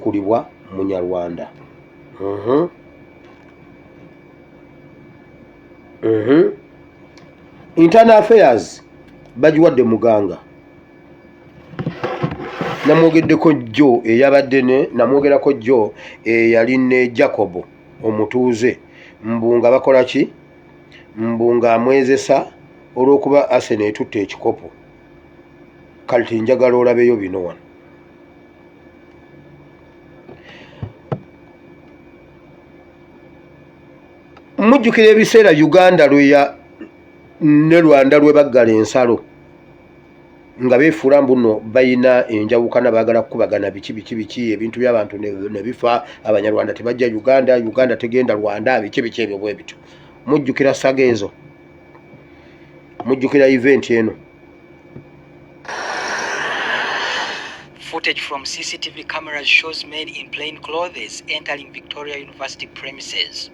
yakulibwa Munyarwanda. Internal Affairs bagiwadde Muganga. Namwogeddeko jjo eyabadde ne namwogerako jjo yali ne Jacob omutuuze mbunga bakola ki mbunga amwezesa olw'okuba Arsenal etutte ekikopo. Kati njagala olabeyo bino wano. Mujjukira ebiseera Uganda ne Rwanda lwe baggala ensalo nga beefuula mbuno bayina enjawukana baagala kukubagana biki ebintu by'abantu ne bifa. Abanyarwanda tebajja Uganda tegenda Rwanda biki ebyo bwe bityo. Mujjukira saga ezo, mujjukira event eno. Footage from CCTV cameras shows men in plain clothes entering Victoria University premises.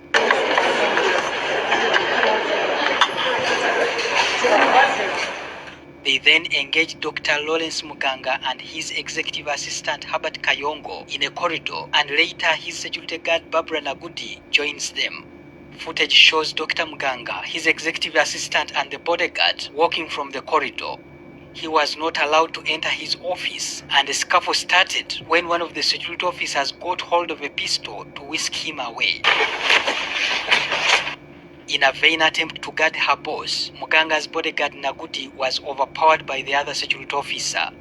They then engaged Dr. Lawrence Muganga and his executive assistant Herbert Kayongo in a corridor, and later his security guard Barbara Nagudi joins them. Footage shows Dr. Muganga, his executive assistant and the bodyguard walking from the corridor. He was not allowed to enter his office, and a scuffle started when one of the security officers got hold of a pistol to whisk him away. In a vain attempt to guard her boss, Muganga's bodyguard Nagudi was overpowered by the other security officer.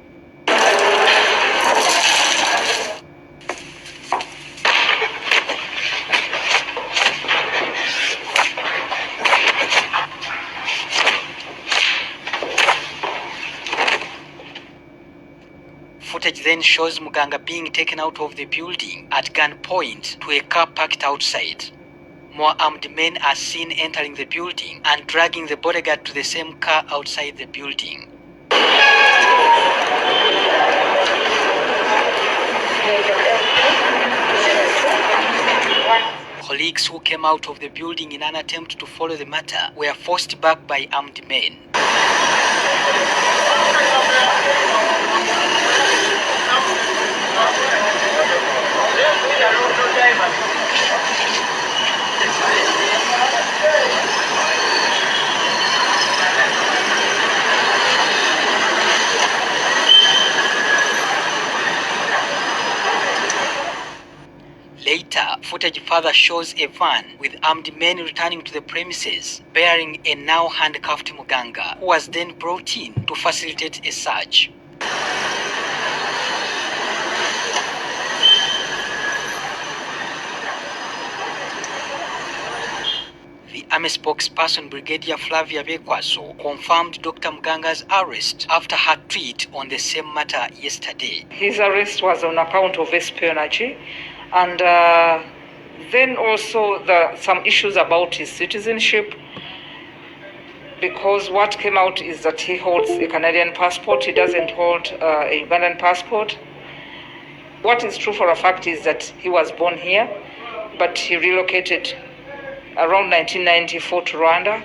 Footage then shows Muganga being taken out of the building at gunpoint to a car parked outside. More armed men are seen entering the building and dragging the bodyguard to the same car outside the building. Colleagues who came out of the building in an attempt to follow the matter were forced back by armed men. Later, footage further shows a van with armed men returning to the premises, bearing a now handcuffed Muganga, who was then brought in to facilitate a search. The Army spokesperson Brigadier Flavia Bekwaso confirmed Dr. Muganga's arrest after her tweet on the same matter yesterday. His arrest was on account of espionage, and then also some issues about his citizenship, because what came out is that he holds a Canadian passport, he doesn't hold a Ugandan passport. What is true for a fact is that he was born here, but he relocated around 1994 to Rwanda.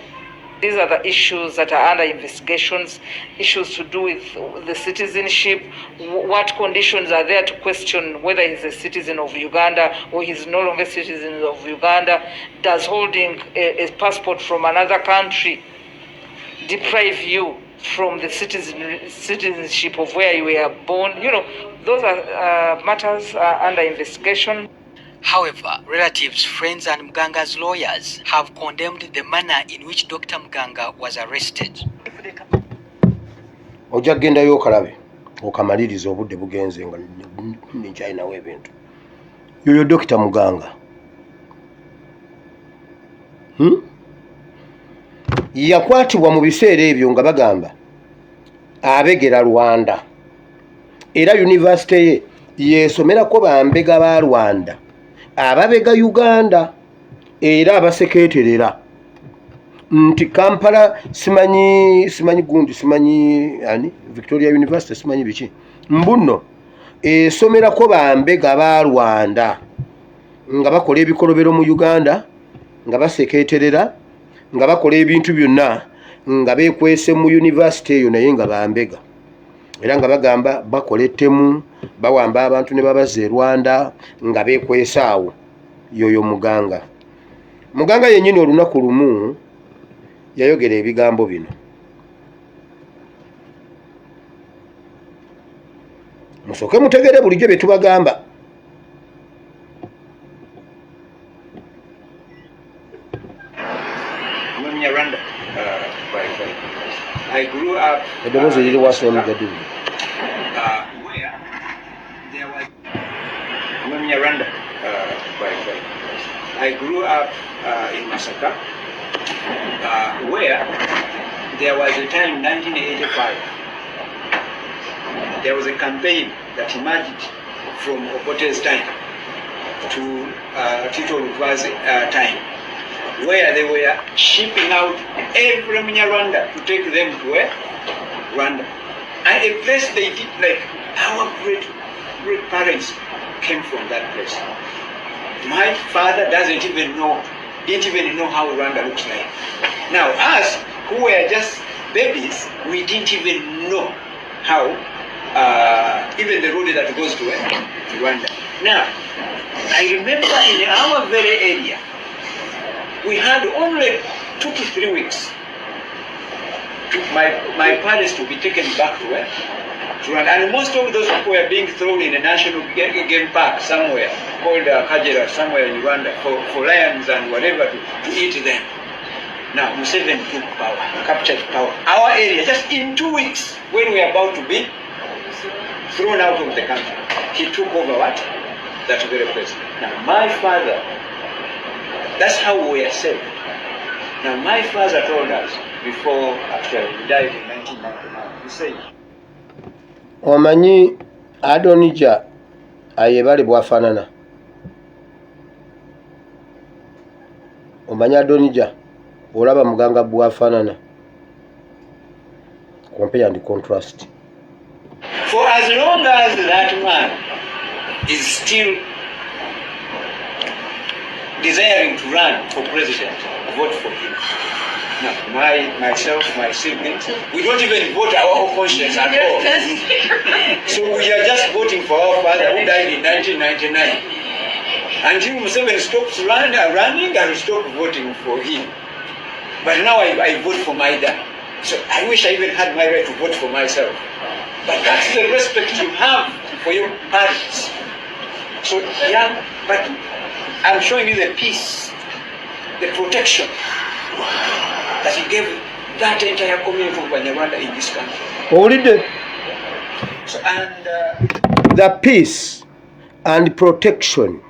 These are the issues that are under investigations, issues to do with the citizenship, what conditions are there to question whether he's a citizen of Uganda or he's no longer a citizen of Uganda. Does holding a passport from another country deprive you from the citizenship of where you were born? You know, those are matters under investigation. However, relatives, friends and Muganga's lawyers have condemned the manner in which Dr. Muganga was arrested. Ojja kugendayo okalabe okamaliriza obudde bugenze nga nkyalinawo ebintu. Yoyo Dr. Muganga yakwatibwa mu biseera ebyo nga bagamba abegera Rwanda, era yunivasite ye yeesomerako bambega ba Rwanda ababega Uganda era abaseketerera nti Kampala simanyi gundi simanyi ani Victoria University simanyi biki mbuno esomerako bambega ba Rwanda nga bakola ebikolobero mu Uganda nga baseketerera nga bakola ebintu byonna nga bekwese mu university eyo naye nga bambega. era nga bagamba bakola ettemu bawamba abantu ne babaza e Rwanda nga beekwesaawo. Yoyo Muganga. Muganga yennyini olunaku lumu yayogera ebigambo bino. Musooke mutegere bulijjo bye tubagamba. Banyarwanda. I grew up Eddoboozi eriri wansi where w'omugaduzi. there was Banyarwanda. I grew up in Masaka, where there was a time in 1985. There was a campaign that emerged from Okote's time to Tito Lutwa's time, where they were shipping out every Banyarwanda to take them to Rwanda. And a place they did, like our great parents came from that place. My father didn't even know how Rwanda looks like. Now us, who were just babies, we didn't even know how, even the road that goes to Rwanda. Now, I remember in our very area, we had only 2 to 3 weeks to my parents to be taken back to Rwanda. And most of those people were being thrown in a national game park somewhere called Kajera, somewhere in Rwanda, for lions and whatever to eat them. Now, Museveni took power, captured power. Our area, just in 2 weeks, when we were about to be thrown out of the country, he took over what? That very place. Now, my father, that's how we were saved. Now, my father told us before, actually, he died in 1999, he said, Omanyi Adonija ayebale bwafaanana. Omanyi Adonija olaba Muganga bwafaanana. Compare and contrast. for as long as that man is still desiring to run for president, vote for him. Now, myself, my siblings, we don't even vote our own conscience at all. So we are just voting for our father who died in 1999. Until Museveni stops running and stop voting for him. But now I vote for my dad. So I wish I even had my right to vote for myself. But that's the respect you have for your parents. So yeah, but I'm showing you the peace, the protection that he gave that entire community of Banyarwanda in this country. Owulidde? So, and the peace and protection,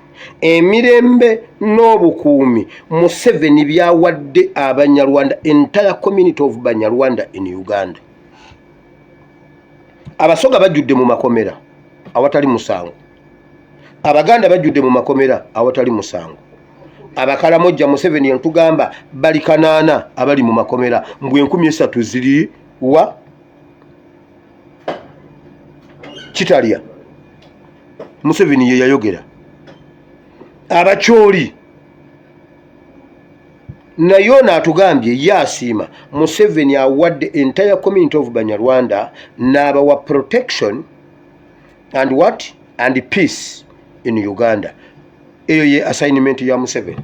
emirembe n'obukuumi Museveni byawadde Abanyarwanda, entire community of Banyarwanda in Uganda. Abasoga bajjudde mu makomera awatali musango. Abaganda bajjudde mu makomera awatali musango. Abakalamojja Museveni yantugamba bali 8 abali mu makomera mbu 13 ziri wa Kitalya. Museveni ye yayogera. Abakyoli naye ono atugambye ye asiima Museveni awadde entire community of Banyarwanda n'abawa protection and what? And peace in Uganda. Eyo ye assignment ya Museveni.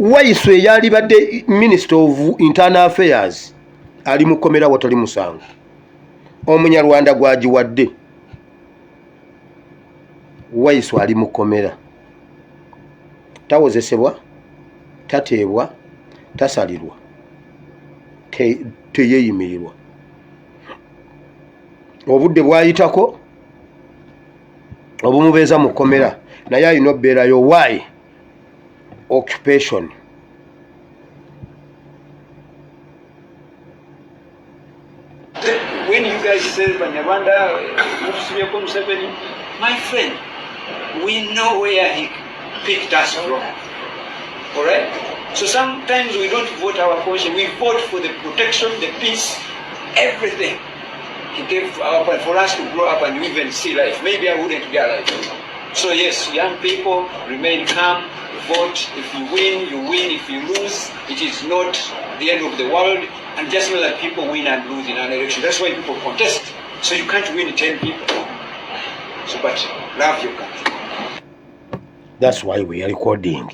Waiswe yali badde Minister of Internal Affairs ali mukomera watali musango. Omunyarwanda gwagiwadde. Waiswe ali mukomera. Tawozesebwa, tateebwa, tasalirwa, teyeyimirirwa. Obudde bwayitako obumubeeza mu kkomera naye alina obbeerayo. Why? Occupation. when you guys say Banyarwanda, my friend, we know where he picked us from. Alright? So sometimes we don't vote our conscience, we vote for the protection, the peace, everything he gave for us to grow up and even see life. Maybe I wouldn't be alive So yes, young people, remain calm, vote. If you win, you win. If you lose, it is not the end of the world. And just know that people win and lose in an election. That's why people contest. So you can't win 10 people. So, but love your country. That's why we are recording.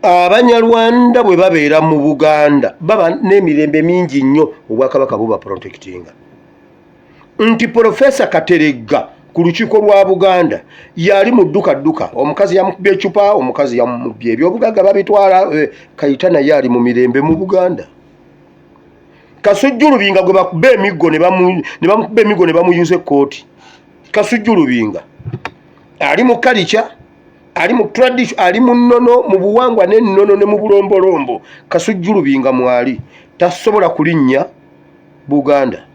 Abanyarwanda bwe babeera mu Buganda baba n'emirembe mingi nnyo obwakabaka buba protectinga. Nti Professor Kateregga ku lukiiko lwa Buganda yali mu dduka omukazi yamukubye ecupa, omukazi yamubye ebyobugagga babitwala, Kayita naye ali mu mirembe mu Buganda. Kasujju Lubinga gwe bakuba emiggo ne bamukuba emiggo ne bamuyuza ekkooti. Kasujju Lubinga ali mu kalicha, ali mu tradition, ali mu nnono, mu buwangwa n'ennono ne mu bulombolombo. Kasujju Lubinga mwali tasobola kulinnya Buganda.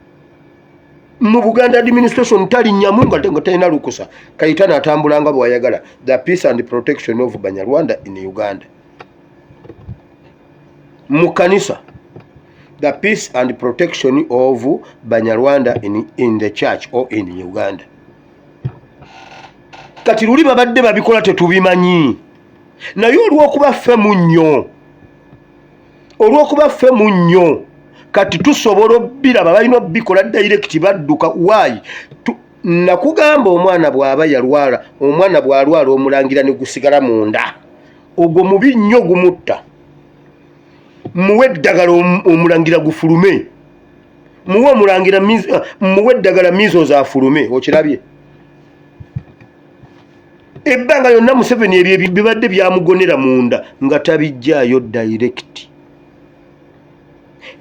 Mu Buganda administration talinnyamu nga talina lukusa. Kayita n'atambulanga bw'ayagala. The peace and protection of Banyarwanda in Uganda. Mu kanisa, the peace and protection of Banyarwanda in the church or in Uganda. Kati luli babadde babikola tetubimanyi. Naye olw'okuba ffe munnyo, kati tusobola obbiraba balina obbikola direct badduka. Why? Nakugamba omwana bw'aba yalwala, omwana bw'alwala omulangira ne gusigala munda, ogwo mubi nnyo gumutta. Muwe eddagala omulangira gufulume, muwe omulangira muwe eddagala measles afulume. Okirabye ebbanga yonna Museveni ebyo bibadde byamugonera munda nga tabijjaayo direct.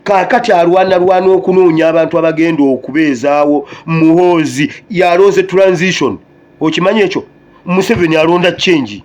Kaakati alwana okunoonya abantu abagenda okubeezaawo. Muhoozi yalonze transition. Okimanyi ekyo? Museveni alonda change.